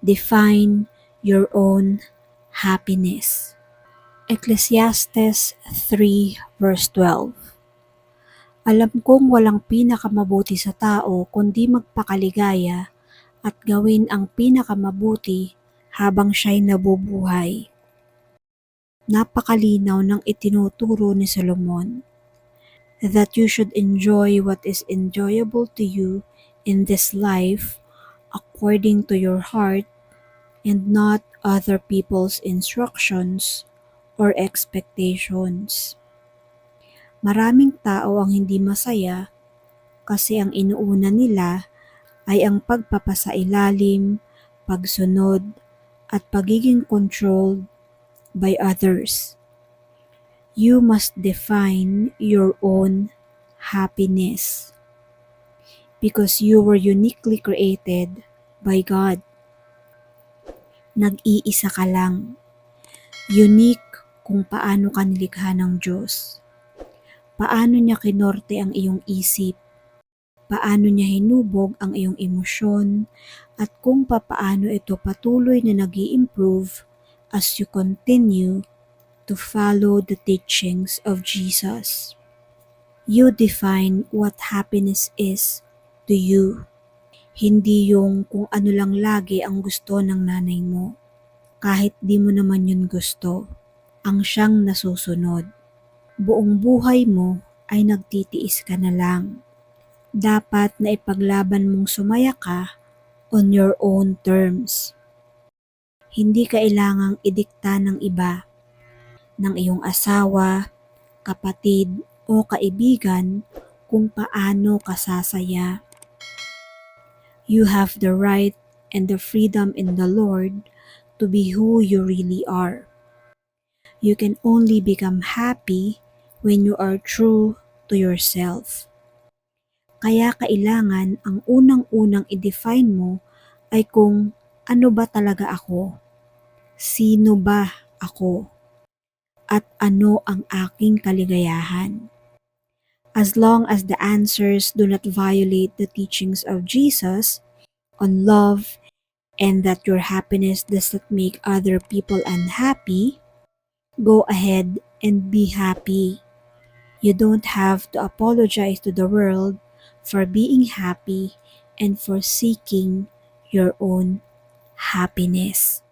Define your own happiness. Ecclesiastes 3 verse 12. Alam kong walang pinakamabuti sa tao kundi magpakaligaya at gawin ang pinakamabuti habang siya'y nabubuhay. Napakalinaw ng itinuturo ni Solomon that you should enjoy what is enjoyable to you in this life according to your heart and not other people's instructions or expectations. Maraming tao ang hindi masaya kasi ang inuuna nila ay ang pagpapasailalim, pagsunod, at pagiging controlled by others. You must define your own happiness because you were uniquely created by God. Nag-iisa ka lang. Unique kung paano ka nilikha ng Diyos. Paano niya kinorte ang iyong isip, paano niya hinubog ang iyong emosyon, at kung papaano ito patuloy na nag-i-improve as you continue to follow the teachings of Jesus. You define what happiness is to you. Hindi yung kung ano lang lagi ang gusto ng nanay mo. Kahit di mo naman yun gusto, ang siyang nasusunod. Buong buhay mo ay nagtitiis ka na lang. Dapat na ipaglaban mong sumaya ka on your own terms. Hindi kailangang idikta ng iba, ng iyong asawa, kapatid o kaibigan kung paano ka sasaya. You have the right and the freedom in the Lord to be who you really are. You can only become happy when you are true to yourself. Kaya kailangan ang unang-unang i-define mo ay kung ano ba talaga ako, sino ba ako, at ano ang aking kaligayahan. As long as the answers do not violate the teachings of Jesus on love and that your happiness does not make other people unhappy, go ahead and be happy. You don't have to apologize to the world for being happy and for seeking your own happiness.